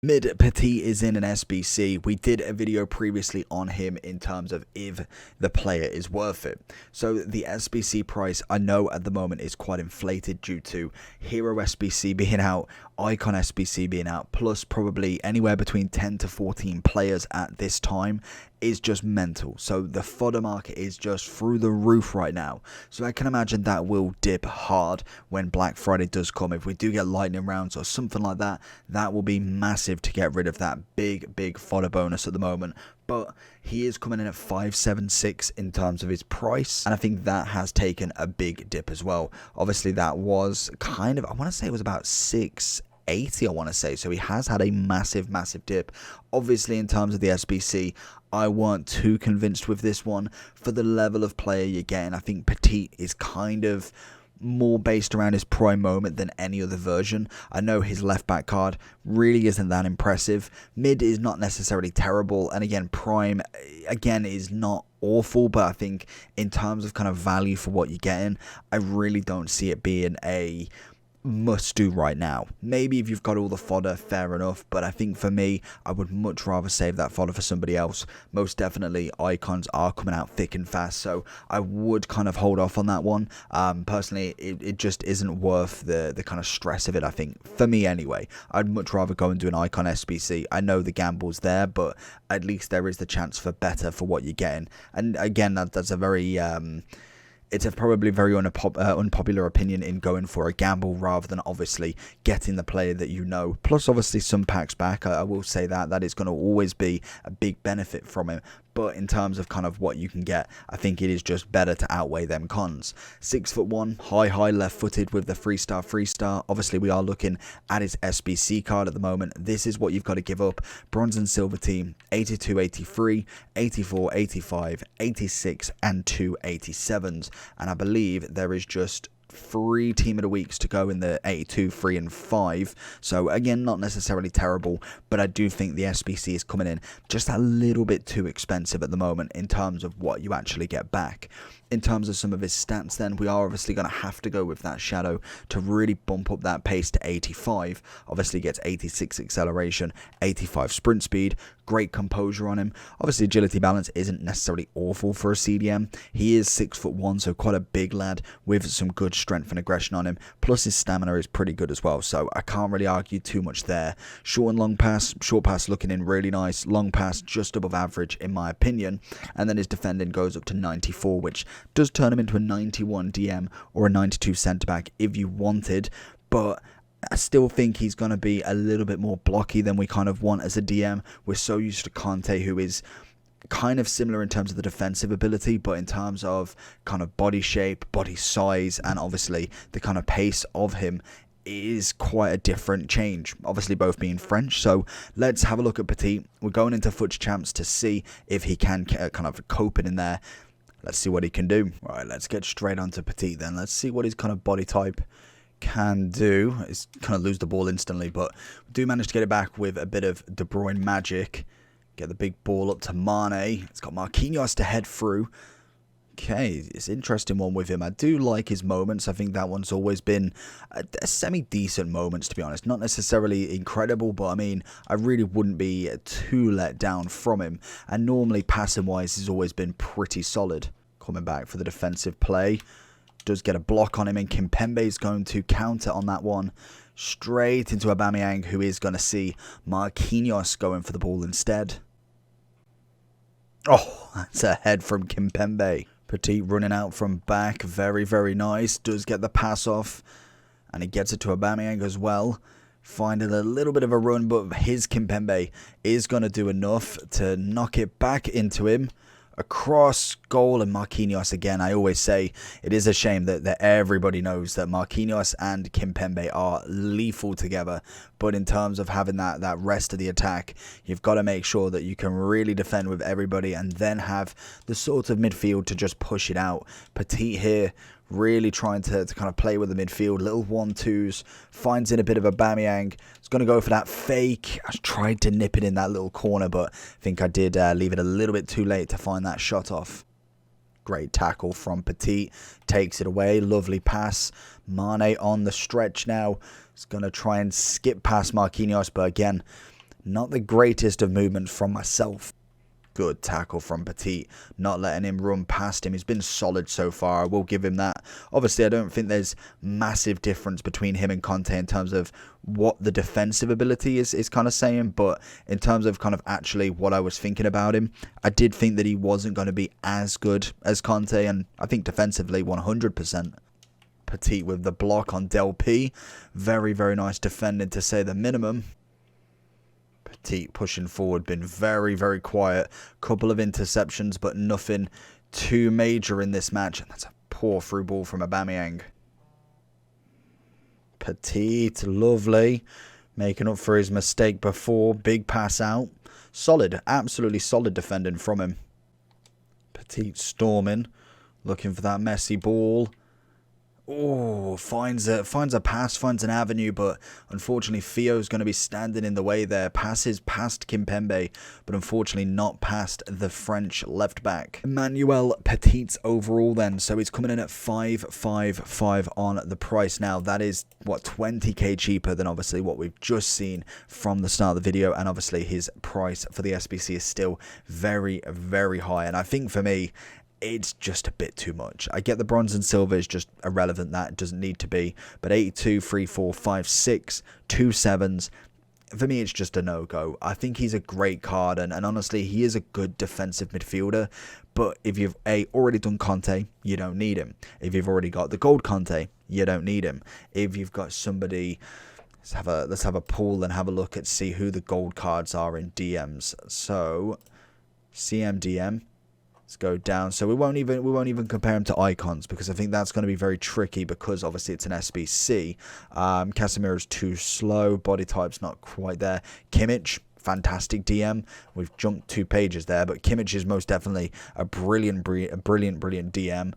Mid Petit is in an SBC. We did a video previously on him in terms of if the player is worth it. So the SBC price I know at the moment is quite inflated due to Hero SBC being out, Icon SBC being out, plus probably anywhere between 10 to 14 players at this time is just mental. So the fodder market is just through the roof right now. So I can imagine that will dip hard when Black Friday does come. If we do get lightning rounds or something like that, that will be massive to get rid of that big fodder bonus at the moment. But he is coming in at 576 in terms of his price, and I think that has taken a big dip as well. Obviously that was kind of, I want to say it was about 680, I want to say. So he has had a massive dip. Obviously in terms of the SBC, I weren't too convinced with this one. For the level of player you're getting, I think Petit is kind of more based around his prime moment than any other version. I know his left back card really isn't that impressive. Mid is not necessarily terrible, and again prime again is not awful, but I think in terms of kind of value for what you're getting, I really don't see it being a must do right now. Maybe if you've got all the fodder, fair enough, but I think for me, I would much rather save that fodder for somebody else. Most definitely icons are coming out thick and fast, so I would kind of hold off on that one. Personally, it just isn't worth the kind of stress of it, I think, for me anyway. I'd much rather go and do an icon SBC. I know the gamble's there, but at least there is the chance for better for what you're getting. And again, that's a very it's a probably very unpopular opinion in going for a gamble rather than obviously getting the player that you know. Plus obviously some packs back, I will say that is going to always be a big benefit from it. But in terms of kind of what you can get, I think it is just better to outweigh them cons. 6'1", high left-footed with the 3-star. Obviously, we are looking at his SBC card at the moment. This is what you've got to give up. Bronze and silver team, 82, 83, 84, 85, 86, and 2 87s. And I believe there is just 3 team of the weeks to go in the 82, 3 and 5. So again, not necessarily terrible, but I do think the SBC is coming in just a little bit too expensive at the moment in terms of what you actually get back. In terms of some of his stats then, we are obviously going to have to go with that shadow to really bump up that pace to 85. Obviously gets 86 acceleration, 85 sprint speed, great composure on him. Obviously agility balance isn't necessarily awful for a CDM. He is 6'1", so quite a big lad with some good strength and aggression on him. Plus his stamina is pretty good as well, so I can't really argue too much there. Short and long pass, short pass looking in really nice, long pass just above average in my opinion. And then his defending goes up to 94, which does turn him into a 91 DM or a 92 centre back if you wanted, but I still think he's going to be a little bit more blocky than we kind of want as a DM. We're so used to Conte, who is kind of similar in terms of the defensive ability, but in terms of kind of body shape, body size, and obviously the kind of pace of him is quite a different change, obviously both being French. So let's have a look at Petit. We're going into FUT Champs to see if he can kind of cope it in there. Let's see what he can do. All right, let's get straight onto Petit then. Let's see what his kind of body type can do. It's kind of lose the ball instantly, but we do manage to get it back with a bit of De Bruyne magic. Get the big ball up to Mane. It's got Marquinhos to head through. Okay, it's an interesting one with him. I do like his moments. I think that one's always been a semi-decent moments, to be honest. Not necessarily incredible, but I mean, I really wouldn't be too let down from him. And normally, passing-wise, he's always been pretty solid. Coming back for the defensive play. Does get a block on him, and Kimpembe is going to counter on that one. Straight into Aubameyang, who is going to see Marquinhos going for the ball instead. Oh, that's a head from Kimpembe. Petit running out from back, very nice. Does get the pass off, and he gets it to Aubameyang as well. Finding a little bit of a run, but his Kimpembe is going to do enough to knock it back into him. Across goal, and Marquinhos again. I always say it is a shame that everybody knows that Marquinhos and Kimpembe are lethal together, but in terms of having that rest of the attack, you've got to make sure that you can really defend with everybody and then have the sort of midfield to just push it out. Petit here really trying to kind of play with the midfield, little 1-2s, finds in a bit of Aubameyang. It's going to go for that fake. I tried to nip it in that little corner, but I think I did leave it a little bit too late to find that shot off. Great tackle from Petit, takes it away, lovely pass. Mane on the stretch now. He's going to try and skip past Marquinhos, but again, Not the greatest of movements from myself. Good tackle from Petit, not letting him run past him. He's been solid so far, I will give him that. Obviously, I don't think there's massive difference between him and Conte in terms of what the defensive ability is kind of saying, but in terms of kind of actually what I was thinking about him, I did think that he wasn't going to be as good as Conte, and I think defensively 100%. Petit with the block on Del P. Very, very nice defending to say the minimum. Petit pushing forward, been very, very quiet. Couple of interceptions, but nothing too major in this match. And that's a poor through ball from Aubameyang. Petit, lovely. Making up for his mistake before. Big pass out. Solid, absolutely solid defending from him. Petit storming. Looking for that messy ball. Oh, finds a pass, finds an avenue, but unfortunately Theo's going to be standing in the way there. Passes past Kimpembe, but unfortunately not past the French left back. Emmanuel Petit's overall then, so he's coming in at 555 on the price now. That is, what, 20k cheaper than obviously what we've just seen from the start of the video, and obviously his price for the SBC is still very, very high, and I think for me, it's just a bit too much. I get the bronze and silver is just irrelevant. That doesn't need to be. But 82, 3, 4, 5, 6, 2 7s. For me, it's just a no-go. I think he's a great card. And honestly, he is a good defensive midfielder. But if you've already done Conte, you don't need him. If you've already got the gold Conte, you don't need him. If you've got somebody... Let's have a pool and have a look at see who the gold cards are in DMs. So, CMDM. Let's go down. So we won't even compare him to icons because I think that's going to be very tricky because obviously it's an SBC. Casemiro's too slow. Body type's not quite there. Kimmich, fantastic DM. We've jumped 2 pages there, but Kimmich is most definitely a brilliant DM.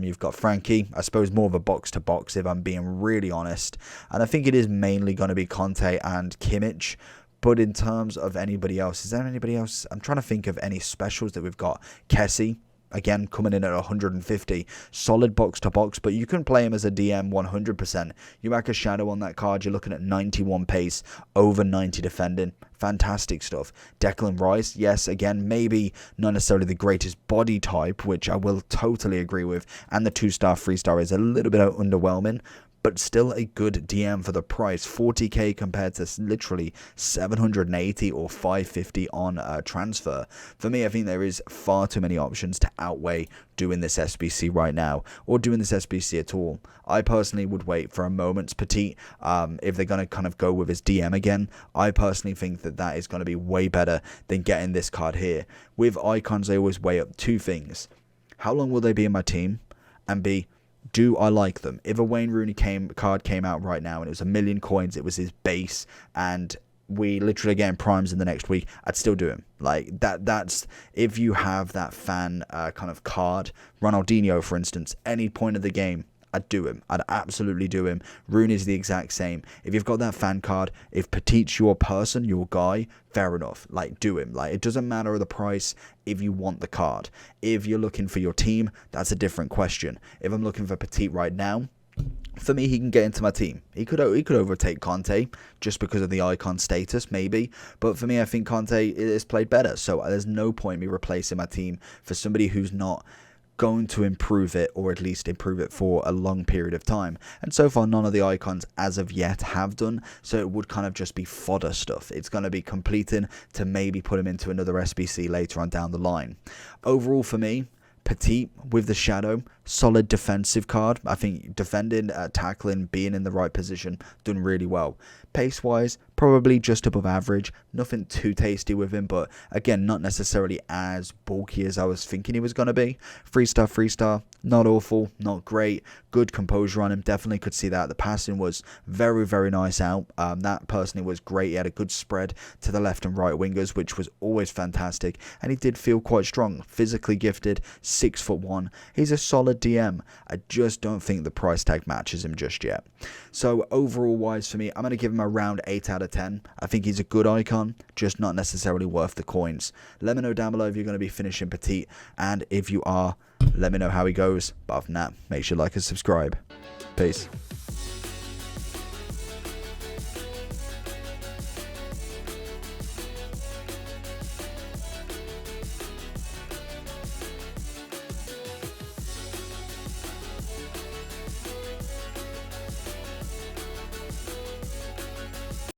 You've got Frankie, I suppose more of a box to box if I'm being really honest. And I think it is mainly going to be Conte and Kimmich. But in terms of anybody else, is there anybody else? I'm trying to think of any specials that we've got. Kessie, again, coming in at 150. Solid box to box, but you can play him as a DM 100%. You whack a shadow on that card, you're looking at 91 pace, over 90 defending. Fantastic stuff. Declan Rice, yes, again, maybe not necessarily the greatest body type, which I will totally agree with. And the 2-star, 3-star is a little bit underwhelming. But still a good DM for the price. 40k compared to literally 780 or 550 on transfer. For me, I think there is far too many options to outweigh doing this SBC right now, or doing this SBC at all. I personally would wait for a moment's Petit. If they're going to kind of go with his DM again, I personally think that that is going to be way better than getting this card here. With icons, I always weigh up 2 things. How long will they be in my team? And B, do I like them? If a Wayne Rooney card came out right now and it was 1 million coins, it was his base, and we literally get primes in the next week, I'd still do him. Like that's if you have that fan kind of card. Ronaldinho, for instance, any point of the game, I'd do him. I'd absolutely do him. Rooney's the exact same. If you've got that fan card, if Petit's your person, your guy, fair enough. Like, do him. Like, it doesn't matter the price if you want the card. If you're looking for your team, that's a different question. If I'm looking for Petit right now, for me, he can get into my team. He could overtake Conte just because of the icon status, maybe. But for me, I think Conte is played better. So there's no point me replacing my team for somebody who's not going to improve it, or at least improve it for a long period of time. And so far, none of the icons as of yet have done, so it would kind of just be fodder stuff. It's going to be completing to maybe put him into another SBC later on down the line. Overall, for me, Petit with the shadow, solid defensive card. I think defending, tackling, being in the right position, done really well. Pace-wise, probably just above average. Nothing too tasty with him, but again, not necessarily as bulky as I was thinking he was going to be. 3-star, not awful, not great. Good composure on him, definitely could see that. The passing was very, very nice out. That personally was great. He had a good spread to the left and right wingers, which was always fantastic. And he did feel quite strong, physically gifted, 6'1". He's a solid DM. I just don't think the price tag matches him just yet. So overall wise for me, I'm going to give him around 8 out of 10. I think he's a good icon, just not necessarily worth the coins. Let me know down below if you're going to be finishing Petit, and if you are, let me know how he goes. But other than that, make sure you like and subscribe. Peace.